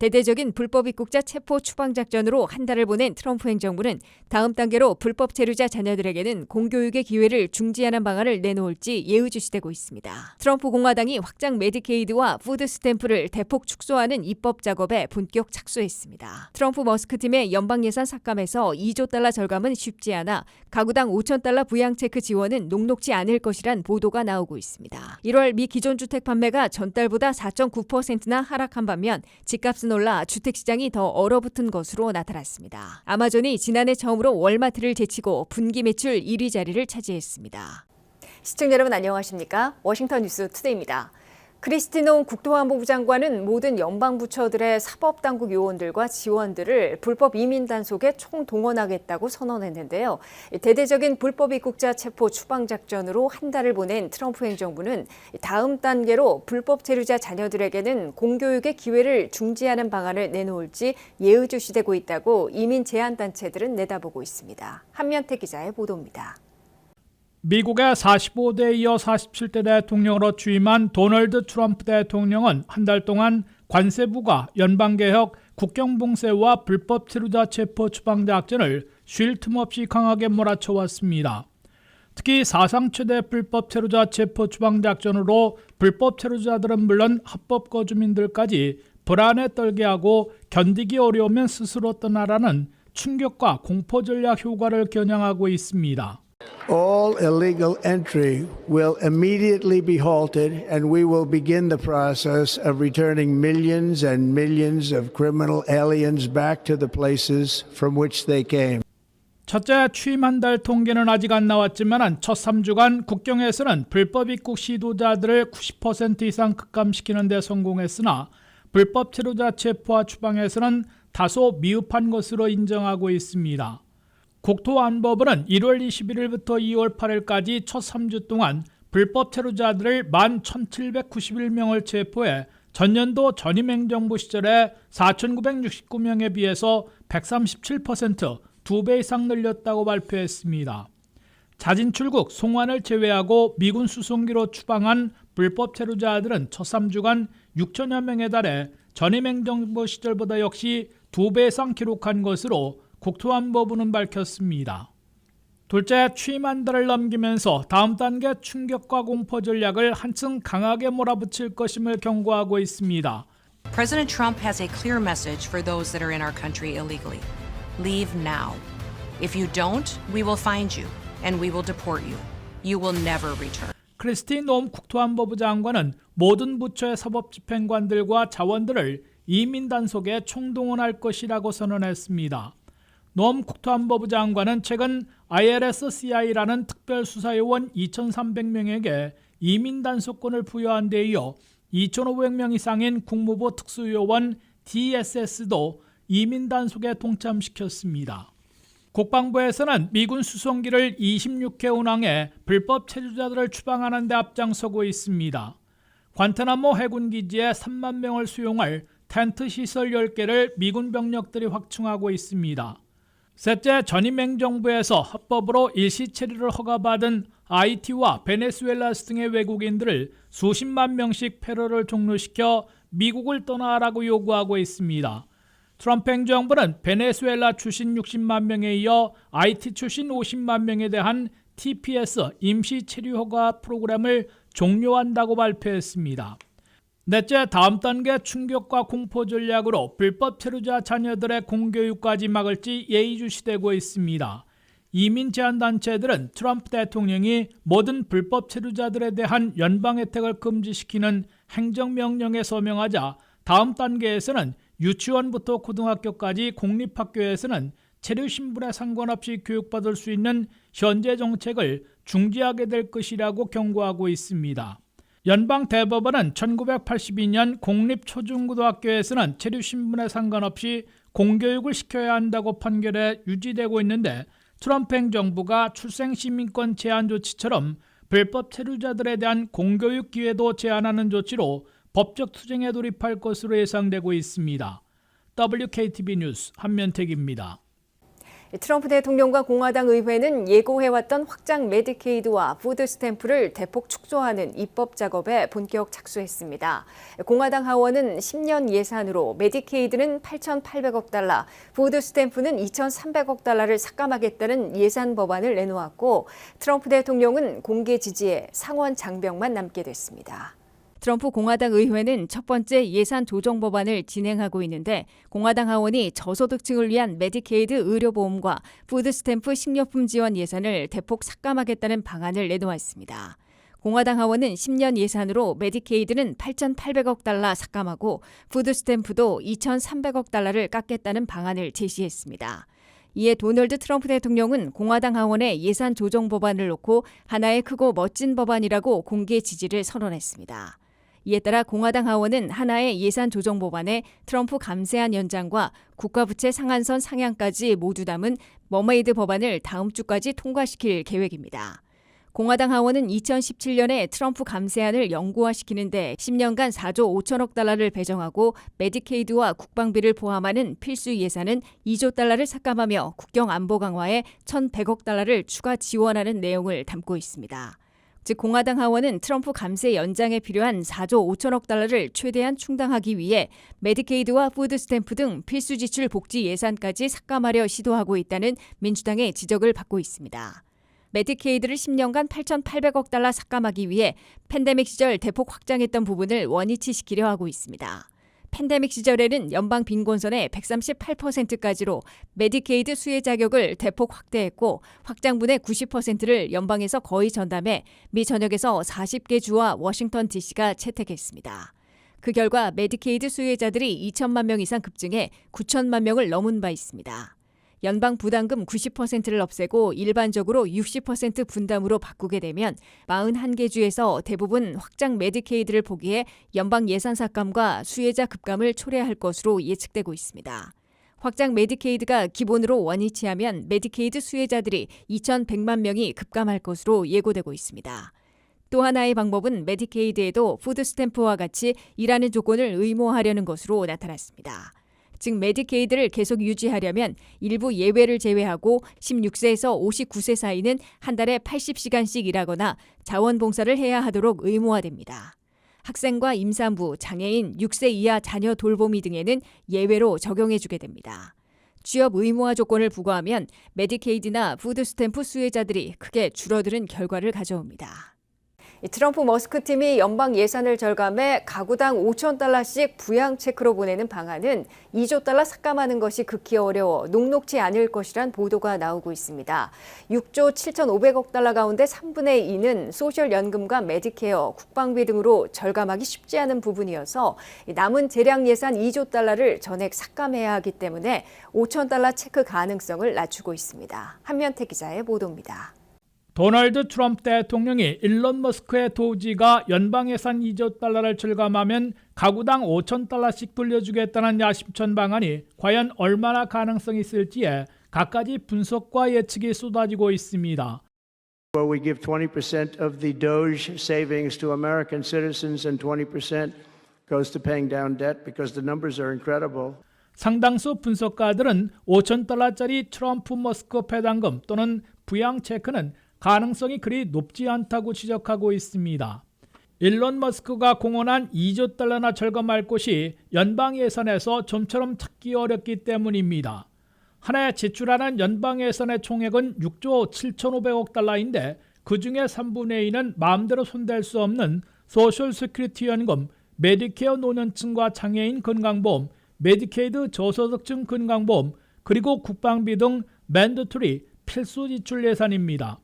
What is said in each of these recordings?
대대적인 불법 입국자 체포 추방 작전으로 한 달을 보낸 트럼프 행정부는 다음 단계로 불법 체류자 자녀들에게는 공교육의 기회를 중지하는 방안을 내놓을지 예의주시되고 있습니다. 트럼프 공화당이 확장 메디케이드와 푸드 스탬프를 대폭 축소하는 입법 작업에 본격 착수했습니다. 트럼프 머스크 팀의 연방 예산 삭감에서 2조 달러 절감은 쉽지 않아 가구당 5천 달러 부양 체크 지원은 녹록지 않을 것이란 보도가 나오고 있습니다. 1월 미 기존 주택 판매가 전달보다 4.9%나 하락한 반면 집값은 올라 주택시장이 더 얼어붙은 것으로 나타났습니다. 아마존이 지난해 처음으로 월마트를 제치고 분기 매출 1위 자리를 차지했습니다. 시청자 여러분 안녕하십니까? 워싱턴 뉴스 투데이입니다. 크리스티 노 국토안보부 장관은 모든 연방부처들의 사법당국 요원들과 지원들을 불법 이민 단속에 총동원하겠다고 선언했는데요. 대대적인 불법 입국자 체포 추방 작전으로 한 달을 보낸 트럼프 행정부는 다음 단계로 불법 체류자 자녀들에게는 공교육의 기회를 중지하는 방안을 내놓을지 예의주시되고 있다고 이민 제한단체들은 내다보고 있습니다. 한면태 기자의 보도입니다. 미국의 45대 이어 47대 대통령으로 취임한 도널드 트럼프 대통령은 한 달 동안 관세부가 연방개혁, 국경봉쇄와 불법 체류자 체포 추방 작전을 쉴 틈 없이 강하게 몰아쳐왔습니다. 특히 사상 최대 불법 체류자 체포 추방 작전으로 불법 체류자들은 물론 합법 거주민들까지 불안에 떨게 하고 견디기 어려우면 스스로 떠나라는 충격과 공포 전략 효과를 겨냥하고 있습니다. All illegal entry will immediately be halted, and we will begin the process of returning millions and millions of criminal aliens back to the places from which they came. 첫째, 취임 한 달 통계는 아직 안 나왔지만 첫 3주간 국경에서는 불법 입국 시도자들을 90% 이상 급감시키는 데 성공했으나 불법 체류자 체포와 추방에서는 다소 미흡한 것으로 인정하고 있습니다. 국토안보부는 1월 21일부터 2월 8일까지 첫 3주 동안 불법 체류자들을 11,791명을 체포해 전년도 전임 행정부 시절에 4,969명에 비해서 137%, 2배 이상 늘렸다고 발표했습니다. 자진 출국, 송환을 제외하고 미군 수송기로 추방한 불법 체류자들은 첫 3주간 6천여 명에 달해 전임 행정부 시절보다 역시 2배 이상 기록한 것으로 국토안보부는 밝혔습니다. 둘째, 취임 한 달을 넘기면서 다음 단계 충격과 공포 전략을 한층 강하게 몰아붙일 것임을 경고하고 있습니다. President Trump has a clear message for those that are in our country illegally. Leave now. If you don't, we will find you and we will deport you. You will never return. 크리스티 노 국토안보부 장관은 모든 부처의 사법집행관들과 자원들을 이민 단속에 총동원할 것이라고 선언했습니다. 노 국토안보부 장관은 최근 ILS-CI라는 특별수사요원 2,300명에게 이민 단속권을 부여한 데 이어 2,500명 이상인 국무부 특수요원 DSS도 이민 단속에 동참시켰습니다. 국방부에서는 미군 수송기를 26회 운항해 불법 체류자들을 추방하는 데 앞장서고 있습니다. 관타나모 해군기지에 3만 명을 수용할 텐트 시설 10개를 미군 병력들이 확충하고 있습니다. 셋째, 전임 행정부에서 합법으로 일시 체류를 허가받은 하이티와 베네수엘라 등의 외국인들을 수십만 명씩 패러를 종료시켜 미국을 떠나라고 요구하고 있습니다. 트럼프 행정부는 베네수엘라 출신 60만 명에 이어 하이티 출신 50만 명에 대한 TPS 임시 체류 허가 프로그램을 종료한다고 발표했습니다. 넷째, 다음 단계 충격과 공포 전략으로 불법 체류자 자녀들의 공교육까지 막을지 예의주시되고 있습니다. 이민 제한단체들은 트럼프 대통령이 모든 불법 체류자들에 대한 연방 혜택을 금지시키는 행정명령에 서명하자 다음 단계에서는 유치원부터 고등학교까지 공립학교에서는 체류 신분에 상관없이 교육받을 수 있는 현재 정책을 중지하게 될 것이라고 경고하고 있습니다. 연방 대법원은 1982년 공립초중고등학교에서는 체류 신분에 상관없이 공교육을 시켜야 한다고 판결해 유지되고 있는데 트럼프 행정부가 출생시민권 제한 조치처럼 불법 체류자들에 대한 공교육 기회도 제한하는 조치로 법적 투쟁에 돌입할 것으로 예상되고 있습니다. WKTV 뉴스 한면택입니다. 트럼프 대통령과 공화당 의회는 예고해왔던 확장 메디케이드와 푸드 스탬프를 대폭 축소하는 입법 작업에 본격 착수했습니다. 공화당 하원은 10년 예산으로 메디케이드는 8,800억 달러, 푸드 스탬프는 2,300억 달러를 삭감하겠다는 예산 법안을 내놓았고 트럼프 대통령은 공개 지지에 상원 장벽만 남게 됐습니다. 트럼프 공화당 의회는 첫 번째 예산 조정 법안을 진행하고 있는데 공화당 하원이 저소득층을 위한 메디케이드 의료보험과 푸드 스탬프 식료품 지원 예산을 대폭 삭감하겠다는 방안을 내놓았습니다. 공화당 하원은 10년 예산으로 메디케이드는 8,800억 달러 삭감하고 푸드 스탬프도 2,300억 달러를 깎겠다는 방안을 제시했습니다. 이에 도널드 트럼프 대통령은 공화당 하원의 예산 조정 법안을 놓고 하나의 크고 멋진 법안이라고 공개 지지를 선언했습니다. 이에 따라 공화당 하원은 하나의 예산 조정 법안에 트럼프 감세안 연장과 국가부채 상한선 상향까지 모두 담은 머메이드 법안을 다음 주까지 통과시킬 계획입니다. 공화당 하원은 2017년에 트럼프 감세안을 영구화시키는데 10년간 4조 5천억 달러를 배정하고 메디케이드와 국방비를 포함하는 필수 예산은 2조 달러를 삭감하며 국경 안보 강화에 1,100억 달러를 추가 지원하는 내용을 담고 있습니다. 즉 공화당 하원은 트럼프 감세 연장에 필요한 4조 5천억 달러를 최대한 충당하기 위해 메디케이드와 푸드 스탬프 등 필수 지출 복지 예산까지 삭감하려 시도하고 있다는 민주당의 지적을 받고 있습니다. 메디케이드를 10년간 8,800억 달러 삭감하기 위해 팬데믹 시절 대폭 확장했던 부분을 원위치시키려 하고 있습니다. 팬데믹 시절에는 연방 빈곤선의 138%까지로 메디케이드 수혜 자격을 대폭 확대했고 확장분의 90%를 연방에서 거의 전담해 미 전역에서 40개 주와 워싱턴 DC가 채택했습니다. 그 결과 메디케이드 수혜자들이 2천만 명 이상 급증해 9천만 명을 넘은 바 있습니다. 연방 부담금 90%를 없애고 일반적으로 60% 분담으로 바꾸게 되면 41개 주에서 대부분 확장 메디케이드를 포기해 연방 예산 삭감과 수혜자 급감을 초래할 것으로 예측되고 있습니다. 확장 메디케이드가 기본으로 원위치하면 메디케이드 수혜자들이 2,100만 명이 급감할 것으로 예고되고 있습니다. 또 하나의 방법은 메디케이드에도 푸드 스탬프와 같이 일하는 조건을 의무화하려는 것으로 나타났습니다. 즉 메디케이드를 계속 유지하려면 일부 예외를 제외하고 16세에서 59세 사이는 한 달에 80시간씩 일하거나 자원봉사를 해야 하도록 의무화됩니다. 학생과 임산부, 장애인, 6세 이하 자녀 돌보미 등에는 예외로 적용해주게 됩니다. 취업 의무화 조건을 부과하면 메디케이드나 푸드 스탬프 수혜자들이 크게 줄어드는 결과를 가져옵니다. 트럼프 머스크 팀이 연방 예산을 절감해 가구당 5천 달러씩 부양 체크로 보내는 방안은 2조 달러 삭감하는 것이 극히 어려워 녹록지 않을 것이란 보도가 나오고 있습니다. 6조 7,500억 달러 가운데 3분의 2는 소셜연금과 메디케어, 국방비 등으로 절감하기 쉽지 않은 부분이어서 남은 재량 예산 2조 달러를 전액 삭감해야 하기 때문에 5천 달러 체크 가능성을 낮추고 있습니다. 한면택 기자의 보도입니다. 도널드 트럼프 대통령이 일론 머스크의 도지가 연방 예산 2조 달러를 절감하면 가구당 5천 달러씩 돌려주겠다는 야심천 방안이 과연 얼마나 가능성이 있을지에 갖가지 분석과 예측이 쏟아지고 있습니다. Where we give 20% of the Doge savings to American citizens and 20% goes to paying down debt because the numbers are incredible. 상당수 분석가들은 5천 달러짜리 트럼프 머스크 배당금 또는 부양 체크는 가능성이 그리 높지 않다고 지적하고 있습니다. 일론 머스크가 공언한 2조 달러나 절감할 곳이 연방 예산에서 좀처럼 찾기 어렵기 때문입니다. 한 해 지출하는 연방 예산의 총액은 6조 7,500억 달러인데 그중에 3분의 2는 마음대로 손댈 수 없는 소셜 시큐리티 연금, 메디케어 노년층과 장애인 건강보험, 메디케이드 저소득층 건강보험, 그리고 국방비 등 맨더토리 필수 지출 예산입니다.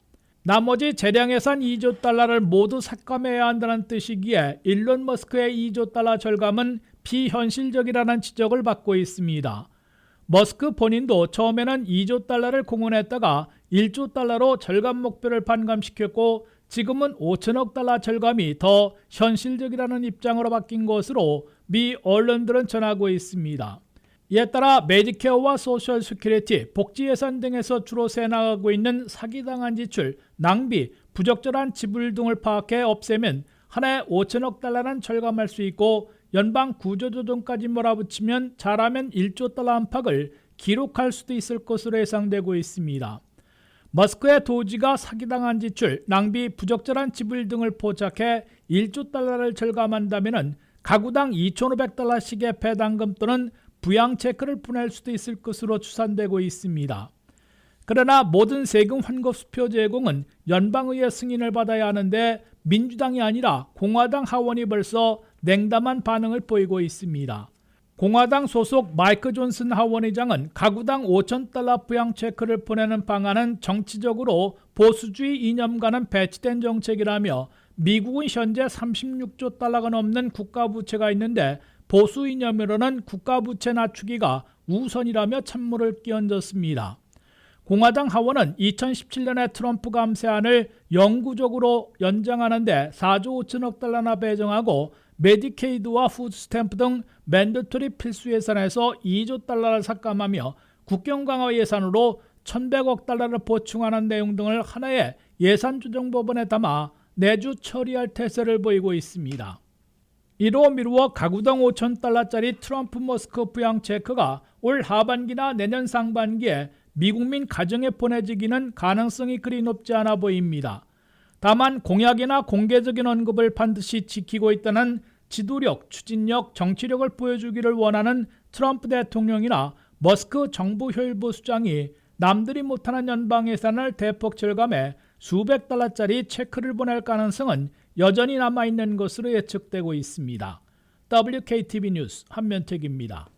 나머지 재량 예산 2조 달러를 모두 삭감해야 한다는 뜻이기에 일론 머스크의 2조 달러 절감은 비현실적이라는 지적을 받고 있습니다. 머스크 본인도 처음에는 2조 달러를 공언했다가 1조 달러로 절감 목표를 반감시켰고 지금은 5천억 달러 절감이 더 현실적이라는 입장으로 바뀐 것으로 미 언론들은 전하고 있습니다. 이에 따라 메디케어와 소셜 시큐리티, 복지 예산 등에서 주로 새나가고 있는 사기당한 지출, 낭비, 부적절한 지불 등을 파악해 없애면 한 해 5천억 달러는 절감할 수 있고 연방 구조조정까지 몰아붙이면 잘하면 1조 달러 안팎을 기록할 수도 있을 것으로 예상되고 있습니다. 머스크의 도지가 사기당한 지출, 낭비, 부적절한 지불 등을 포착해 1조 달러를 절감한다면 가구당 2,500달러씩의 배당금 또는 부양 체크를 보낼 수도 있을 것으로 추산되고 있습니다. 그러나 모든 세금 환급 수표 제공은 연방의회 승인을 받아야 하는데 민주당이 아니라 공화당 하원이 벌써 냉담한 반응을 보이고 있습니다. 공화당 소속 마이크 존슨 하원의장은 가구당 5,000달러 부양 체크를 보내는 방안은 정치적으로 보수주의 이념과는 배치된 정책이라며 미국은 현재 36조 달러가 넘는 국가부채가 있는데 보수 이념으로는 국가부채 낮추기가 우선이라며 찬물을 끼얹었습니다. 공화당 하원은 2017년의 트럼프 감세안을 영구적으로 연장하는데 4조 5천억 달러나 배정하고 메디케이드와 푸드스탬프 등 맨더토리 필수 예산에서 2조 달러를 삭감하며 국경 강화 예산으로 1,100억 달러를 보충하는 내용 등을 하나의 예산 조정 법안에 담아 내주 처리할 태세를 보이고 있습니다. 이로 미루어 가구당 5,000달러짜리 트럼프 머스크 부양 체크가 올 하반기나 내년 상반기에 미국민 가정에 보내지기는 가능성이 그리 높지 않아 보입니다. 다만 공약이나 공개적인 언급을 반드시 지키고 있다는 지도력, 추진력, 정치력을 보여주기를 원하는 트럼프 대통령이나 머스크 정부 효율부 수장이 남들이 못하는 연방 예산을 대폭 절감해 수백 달러짜리 체크를 보낼 가능성은 여전히 남아있는 것으로 예측되고 있습니다. WKTV 뉴스 한면택입니다.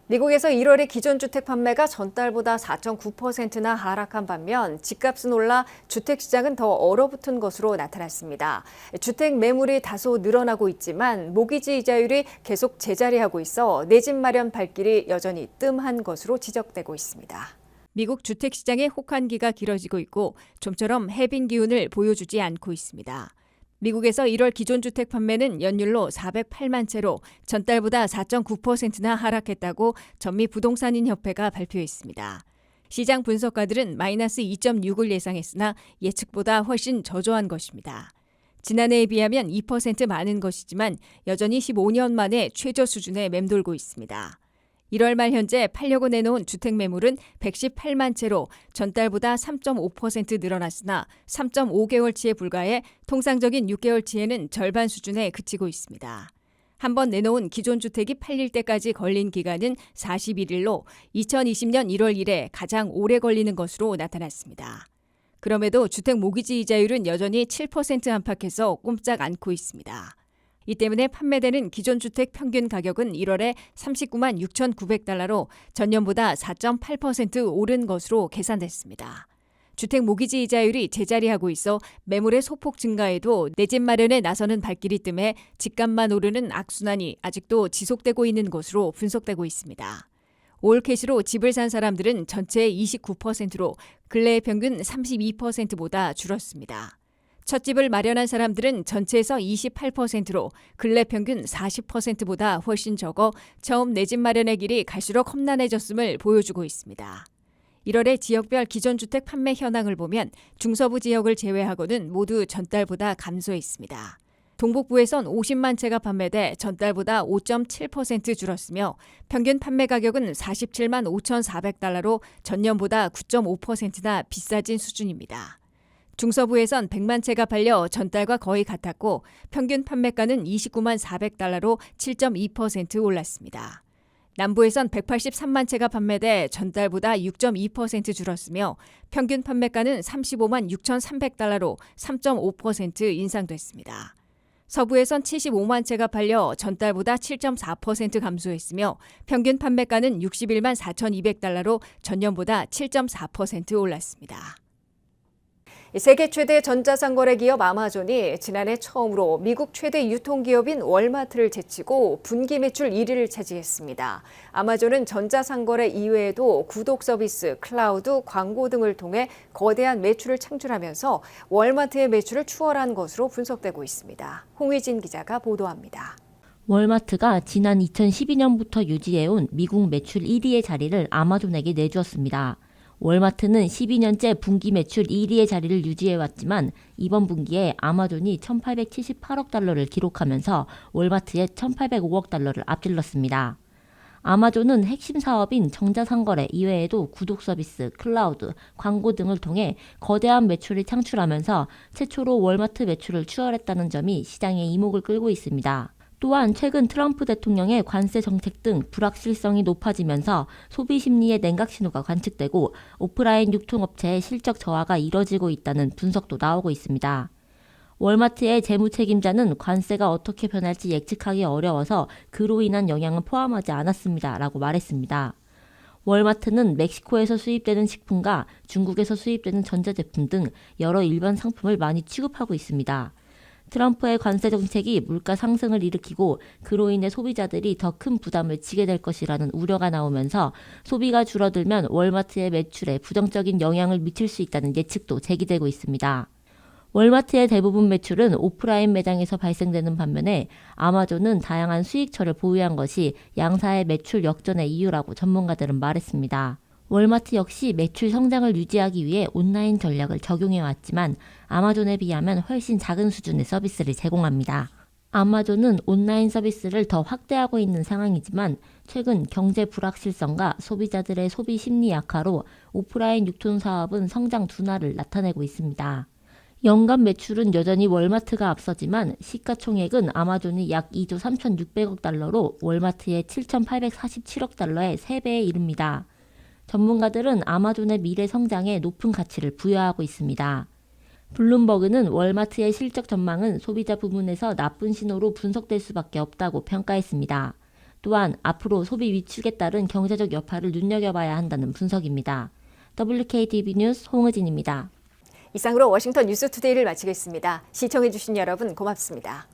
미국에서 1월의 기존주택 판매가 전달보다 4.9%나 하락한 반면 집값은 올라 주택시장은 더 얼어붙은 것으로 나타났습니다. 주택 매물이 다소 늘어나고 있지만 모기지 이자율이 계속 제자리하고 있어 내 집 마련 발길이 여전히 뜸한 것으로 지적되고 있습니다. 미국 주택시장의 혹한기가 길어지고 있고 좀처럼 해빈 기운을 보여주지 않고 있습니다. 미국에서 1월 기존주택 판매는 연율로 408만 채로 전달보다 4.9%나 하락했다고 전미부동산인협회가 발표했습니다. 시장 분석가들은 마이너스 2.6을 예상했으나 예측보다 훨씬 저조한 것입니다. 지난해에 비하면 2% 많은 것이지만 여전히 15년 만에 최저 수준에 맴돌고 있습니다. 1월 말 현재 팔려고 내놓은 주택 매물은 118만 채로 전달보다 3.5% 늘어났으나 3.5개월치에 불과해 통상적인 6개월치에는 절반 수준에 그치고 있습니다. 한번 내놓은 기존 주택이 팔릴 때까지 걸린 기간은 41일로 2020년 1월 이래 가장 오래 걸리는 것으로 나타났습니다. 그럼에도 주택 모기지 이자율은 여전히 7% 안팎에서 꼼짝 않고 있습니다. 이 때문에 판매되는 기존 주택 평균 가격은 1월에 39만 6,900달러로 전년보다 4.8% 오른 것으로 계산됐습니다. 주택 모기지 이자율이 제자리하고 있어 매물의 소폭 증가에도 내 집 마련에 나서는 발길이 뜸해 집값만 오르는 악순환이 아직도 지속되고 있는 것으로 분석되고 있습니다. 올 캐시로 집을 산 사람들은 전체의 29%로 근래의 평균 32%보다 줄었습니다. 첫 집을 마련한 사람들은 전체에서 28%로 근래 평균 40%보다 훨씬 적어 처음 내 집 마련의 길이 갈수록 험난해졌음을 보여주고 있습니다. 1월의 지역별 기존주택 판매 현황을 보면 중서부 지역을 제외하고는 모두 전달보다 감소했습니다. 동북부에선 50만 채가 판매돼 전달보다 5.7% 줄었으며 평균 판매 가격은 47만 5,400달러로 전년보다 9.5%나 비싸진 수준입니다. 중서부에선 100만 채가 팔려 전달과 거의 같았고 평균 판매가는 29만 400달러로 7.2% 올랐습니다. 남부에선 183만 채가 판매돼 전달보다 6.2% 줄었으며 평균 판매가는 35만 6,300달러로 3.5% 인상됐습니다. 서부에선 75만 채가 팔려 전달보다 7.4% 감소했으며 평균 판매가는 61만 4,200달러로 전년보다 7.4% 올랐습니다. 세계 최대 전자상거래 기업 아마존이 지난해 처음으로 미국 최대 유통기업인 월마트를 제치고 분기 매출 1위를 차지했습니다. 아마존은 전자상거래 이외에도 구독 서비스, 클라우드, 광고 등을 통해 거대한 매출을 창출하면서 월마트의 매출을 추월한 것으로 분석되고 있습니다. 홍희진 기자가 보도합니다. 월마트가 지난 2012년부터 유지해온 미국 매출 1위의 자리를 아마존에게 내주었습니다. 월마트는 12년째 분기 매출 1위의 자리를 유지해왔지만 이번 분기에 아마존이 1,878억 달러를 기록하면서 월마트의 1,805억 달러를 앞질렀습니다. 아마존은 핵심 사업인 전자상거래 이외에도 구독 서비스, 클라우드, 광고 등을 통해 거대한 매출을 창출하면서 최초로 월마트 매출을 추월했다는 점이 시장의 이목을 끌고 있습니다. 또한 최근 트럼프 대통령의 관세 정책 등 불확실성이 높아지면서 소비 심리의 냉각 신호가 관측되고 오프라인 유통업체의 실적 저하가 이뤄지고 있다는 분석도 나오고 있습니다. 월마트의 재무 책임자는 관세가 어떻게 변할지 예측하기 어려워서 그로 인한 영향은 포함하지 않았습니다. 라고 말했습니다. 월마트는 멕시코에서 수입되는 식품과 중국에서 수입되는 전자제품 등 여러 일반 상품을 많이 취급하고 있습니다. 트럼프의 관세 정책이 물가 상승을 일으키고 그로 인해 소비자들이 더 큰 부담을 지게 될 것이라는 우려가 나오면서 소비가 줄어들면 월마트의 매출에 부정적인 영향을 미칠 수 있다는 예측도 제기되고 있습니다. 월마트의 대부분 매출은 오프라인 매장에서 발생되는 반면에 아마존은 다양한 수익처를 보유한 것이 양사의 매출 역전의 이유라고 전문가들은 말했습니다. 월마트 역시 매출 성장을 유지하기 위해 온라인 전략을 적용해왔지만 아마존에 비하면 훨씬 작은 수준의 서비스를 제공합니다. 아마존은 온라인 서비스를 더 확대하고 있는 상황이지만 최근 경제 불확실성과 소비자들의 소비 심리 약화로 오프라인 유통 사업은 성장 둔화를 나타내고 있습니다. 연간 매출은 여전히 월마트가 앞서지만 시가총액은 아마존이 약 2조 3,600억 달러로 월마트의 7,847억 달러의 3배에 이릅니다. 전문가들은 아마존의 미래 성장에 높은 가치를 부여하고 있습니다. 블룸버그는 월마트의 실적 전망은 소비자 부문에서 나쁜 신호로 분석될 수밖에 없다고 평가했습니다. 또한 앞으로 소비 위축에 따른 경제적 여파를 눈여겨봐야 한다는 분석입니다. WKTV 뉴스 홍의진입니다. 이상으로 워싱턴 뉴스투데이를 마치겠습니다. 시청해주신 여러분 고맙습니다.